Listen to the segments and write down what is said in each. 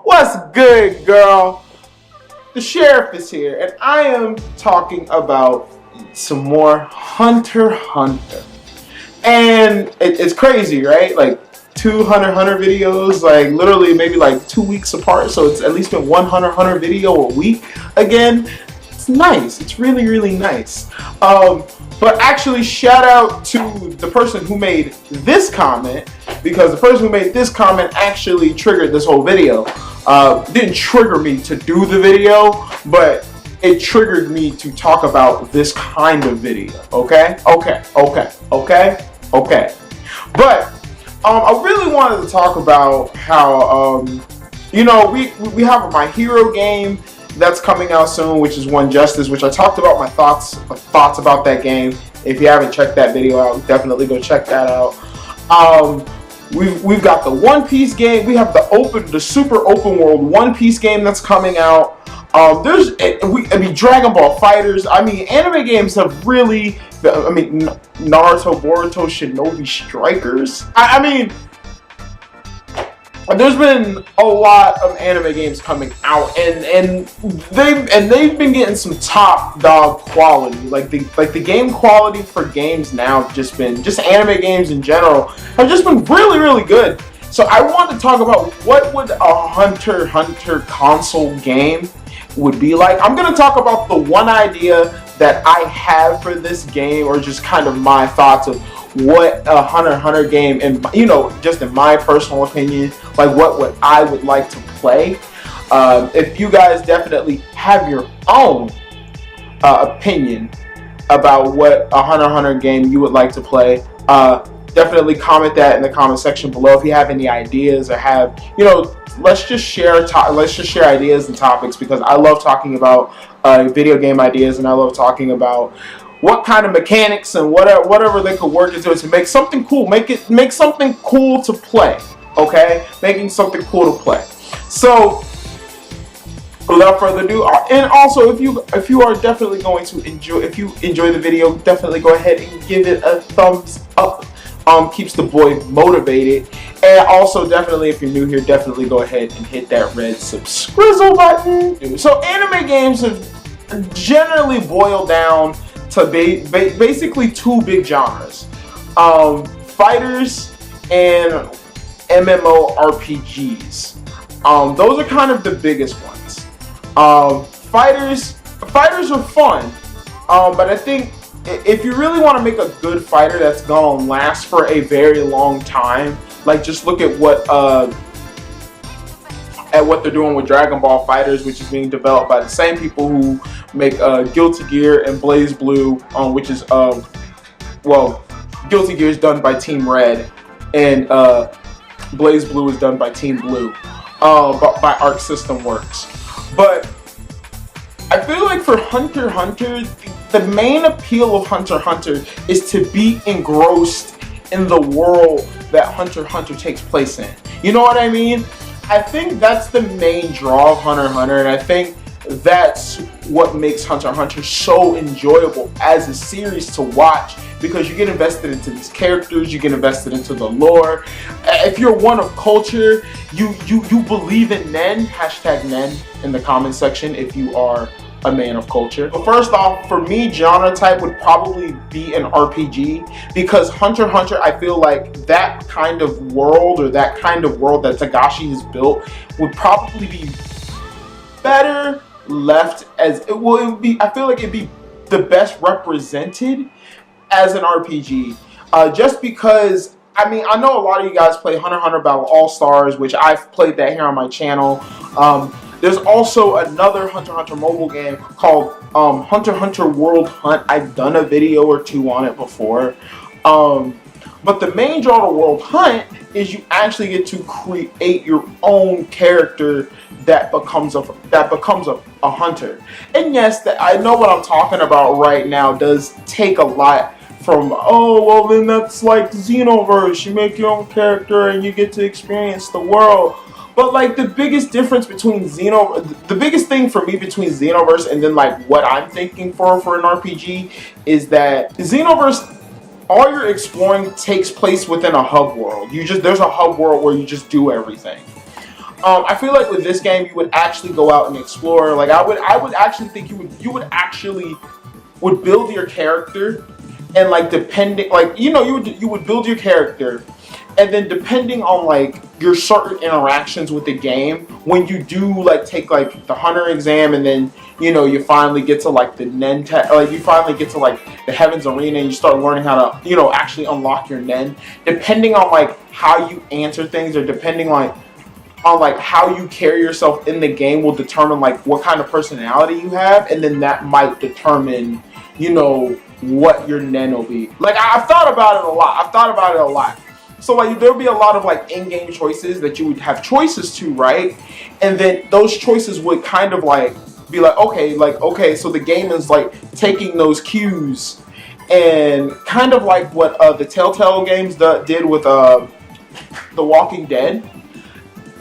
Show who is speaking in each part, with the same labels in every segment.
Speaker 1: What's good, girl? The sheriff is here, and I am talking about some more Hunter x Hunter. And it's crazy, right? Like two Hunter x Hunter videos, like literally maybe like 2 weeks apart. So it's at least been one Hunter x Hunter video a week again. It's nice. It's really, really nice. But actually, shout out to the person who made this comment, because the person who made this comment actually triggered this whole video. Didn't trigger me to do the video, but it triggered me to talk about this kind of video. Okay. But I really wanted to talk about how we have a My Hero game that's coming out soon, which is One Justice, which I talked about my thoughts about that game. If you haven't checked that video out, definitely go check that out. We've got the One Piece game. We have the super open world One Piece game that's coming out. Dragon Ball Fighters. I mean, anime games have really. Naruto, Boruto, Shinobi Strikers. There's been a lot of anime games coming out, and they've been getting some top dog quality. Like the game quality for games now have just anime games in general have just been really, really good. So I want to talk about what would a Hunter x Hunter console game would be like. I'm gonna talk about the one idea that I have for this game, or just kind of my thoughts of what a Hunter x Hunter game, and just in my personal opinion, like what I would like to play. If you guys definitely have your own opinion about what a Hunter x Hunter game you would like to play, definitely comment that in the comment section below. If you have any ideas or have, let's just share ideas and topics, because I love talking about video game ideas, and I love talking about what kind of mechanics and whatever they could work into it to make something cool. Make something cool to play. Okay, making something cool to play. So, without further ado, and also if you are definitely going to enjoy the video, definitely go ahead and give it a thumbs up. Keeps the boy motivated. And also, definitely, if you're new here, definitely go ahead and hit that red subscribe button. So, anime games have generally boiled down to basically two big genres: fighters and MMORPGs. Those are kind of the biggest ones. Fighters are fun, but I think if you really want to make a good fighter that's gonna last for a very long time, like just look at what they're doing with Dragon Ball Fighters, which is being developed by the same people who make Guilty Gear and Blaze Blue, which is Guilty Gear is done by Team Red, and Blaze Blue is done by Team Blue, by Arc System Works. But I feel like for Hunter x Hunter, the main appeal of Hunter x Hunter is to be engrossed in the world that Hunter x Hunter takes place in. You know what I mean? I think that's the main draw of Hunter x Hunter, and I think that's what makes Hunter x Hunter so enjoyable as a series to watch, because you get invested into these characters, you get invested into the lore. If you're one of culture, you believe in Nen, hashtag Nen in the comment section if you are a man of culture. But first off, for me, genre type would probably be an RPG, because Hunter x Hunter, I feel like that kind of world, or that kind of world that Togashi has built, would probably be better left as it would be. I feel like it'd be the best represented as an RPG, just because I know a lot of you guys play Hunter x Hunter Battle All Stars, which I've played that here on my channel. There's also another Hunter x Hunter mobile game called Hunter x Hunter World Hunt. I've done a video or two on it before. But the main draw to World Hunt is you actually get to create your own character that becomes a hunter. And yes, I know what I'm talking about right now does take a lot from, then that's like Xenoverse. You make your own character and you get to experience the world. But like the biggest difference between the biggest thing for me between Xenoverse and then like what I'm thinking for an RPG is that Xenoverse, all your exploring takes place within a hub world. There's a hub world where you just do everything. I feel like with this game, you would actually go out and explore. Like I would actually think you would actually would build your character, and like depending, like you would build your character, and then depending on like your certain interactions with the game, when you do like take like the hunter exam, and then you finally get to like the nen like you finally get to like the heavens arena, and you start learning how to actually unlock your nen. Depending on like how you answer things, or depending on like how you carry yourself in the game, will determine like what kind of personality you have, and then that might determine what your nen will be. Like I've thought about it a lot. So like there'll be a lot of like in-game choices that you would have choices to, right? And then those choices would kind of like be like, okay, so the game is like taking those cues, and kind of like what the Telltale games did with The Walking Dead.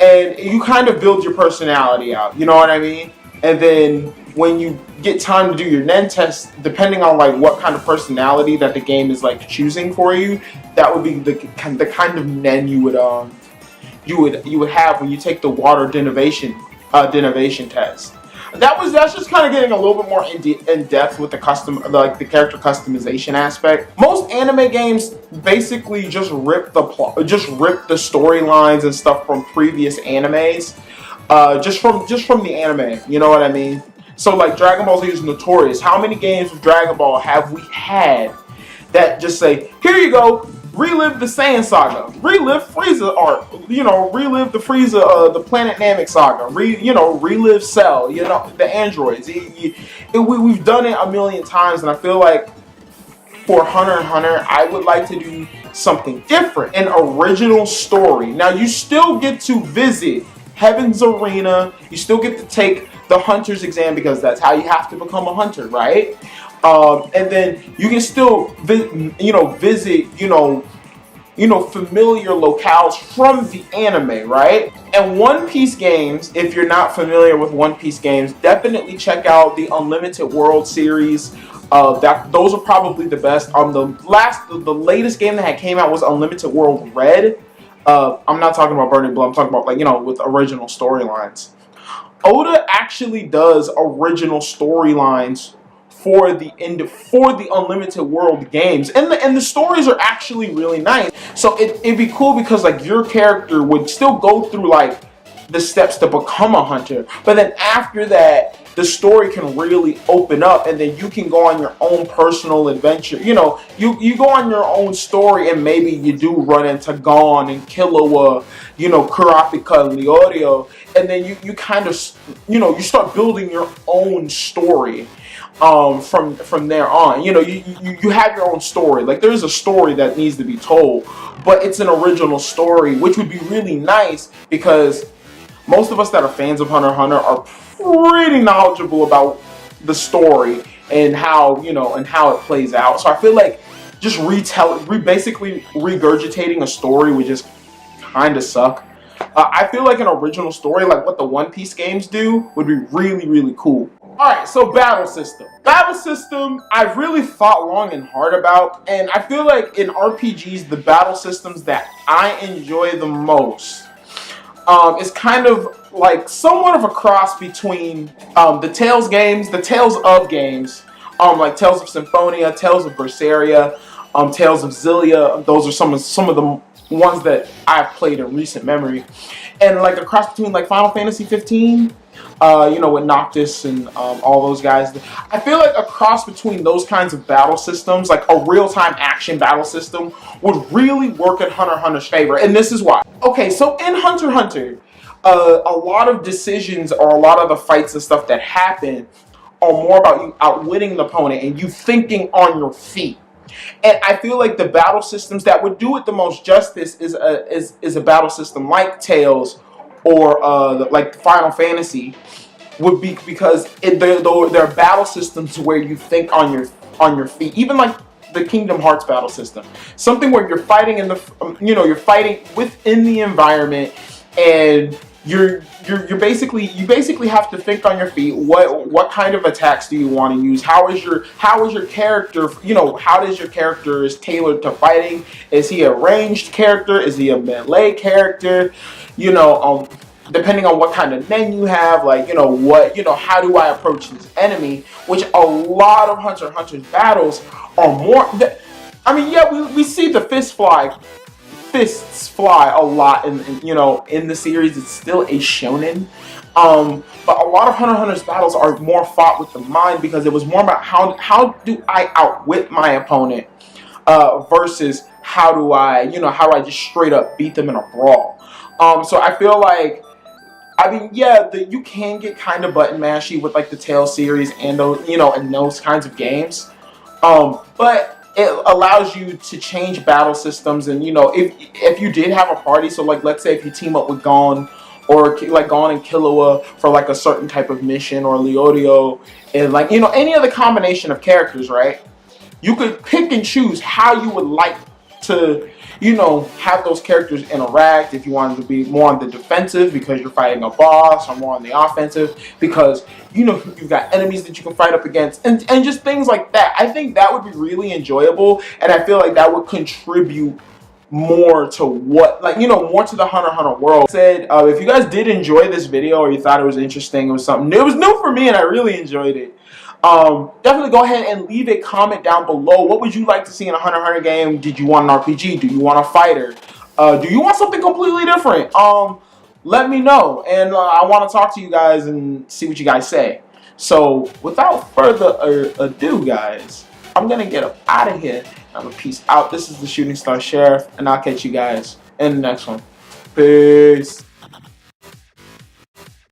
Speaker 1: And you kind of build your personality out, you know what I mean? And then when you get time to do your nen test, depending on like what kind of personality that the game is like choosing for you, that would be the kind of nen you would have when you take the water denervation test. That's just kind of getting a little bit more in depth with the the character customization aspect. Most anime games basically just rip the storylines and stuff from previous animes, just from the anime. You know what I mean? So like Dragon Ball Z is notorious. How many games of Dragon Ball have we had that just say, here you go, relive the Saiyan saga, relive Frieza art, relive the Frieza, the Planet Namek saga, relive Cell, the androids. We've done it a million times, and I feel like for Hunter x Hunter, I would like to do something different, an original story. Now you still get to visit Heaven's Arena, you still get to take the hunter's exam, because that's how you have to become a hunter, right? And then you can still visit, familiar locales from the anime, right? And One Piece games, if you're not familiar with One Piece games, definitely check out the Unlimited World series. Those are probably the best. The latest game that came out was Unlimited World Red. I'm not talking about Burning Blood. I'm talking about with original storylines. Oda actually does original storylines for the Unlimited World games, and the stories are actually really nice. So it'd be cool, because like your character would still go through like the steps to become a hunter, but then after that, the story can really open up, and then you can go on your own personal adventure. You go on your own story, and maybe you do run into Gon and Killua, Kurapika and Leorio, and then you kind of, you start building your own story. From there on, you have your own story. Like there's a story that needs to be told, but it's an original story, which would be really nice, because most of us that are fans of Hunter x Hunter are pretty knowledgeable about the story and how it plays out. So I feel like just basically regurgitating a story would just kind of suck. I feel like an original story, like what the One Piece games do, would be really, really cool. Alright, so battle system. Battle system, I've really thought long and hard about, and I feel like in RPGs, the battle systems that I enjoy the most is kind of like somewhat of a cross between the Tales of games, like Tales of Symphonia, Tales of Berseria, Tales of Xillia. Those are some of the ones that I've played in recent memory, and like a cross between like Final Fantasy 15. With Noctis and all those guys. I feel like a cross between those kinds of battle systems, like a real-time action battle system, would really work in Hunter x Hunter's favor, and this is why. Okay, so in Hunter x Hunter, a lot of decisions, or a lot of the fights and stuff that happen, are more about you outwitting the opponent and you thinking on your feet. And I feel like the battle systems that would do it the most justice is a battle system like Tales, or like Final Fantasy, would be, because there are battle systems where you think on your feet. Even like the Kingdom Hearts battle system, something where you're fighting you're fighting within the environment, and you basically have to think on your feet. What kind of attacks do you want to use? How is your character? How does your character is tailored to fighting? Is he a ranged character? Is he a melee character? depending on what kind of men you have, like, how do I approach this enemy, which a lot of Hunter x Hunter's battles are more, I mean, yeah, we see the fists fly a lot in the series. It's still a shonen. But a lot of Hunter x Hunter's battles are more fought with the mind, because it was more about how do I outwit my opponent, versus how do I just straight up beat them in a brawl. So I feel like, I mean, yeah, you can get kind of button mashy with like the Tale series and those, and those kinds of games. But it allows you to change battle systems, and if you did have a party, so like let's say if you team up with Gon, or like Gon and Killua for like a certain type of mission, or Leodio, and like any other combination of characters, right? You could pick and choose how you would like to have those characters interact. If you wanted to be more on the defensive because you're fighting a boss, or more on the offensive because you've got enemies that you can fight up against, and just things like that. I think that would be really enjoyable, and I feel like that would contribute more to what, more to the Hunter x Hunter world. If you guys did enjoy this video, or you thought it was interesting, it was something new, it was new for me, and I really enjoyed it. Definitely go ahead and leave a comment down below. What would you like to see in a Hunter x Hunter game? Did you want an RPG? Do you want a fighter? Do you want something completely different? Let me know, and I want to talk to you guys and see what you guys say. So without further ado, guys, I'm gonna get up out of here. I'm gonna peace out. This is the Shootingstar Sheriff, and I'll catch you guys in the next one. Peace.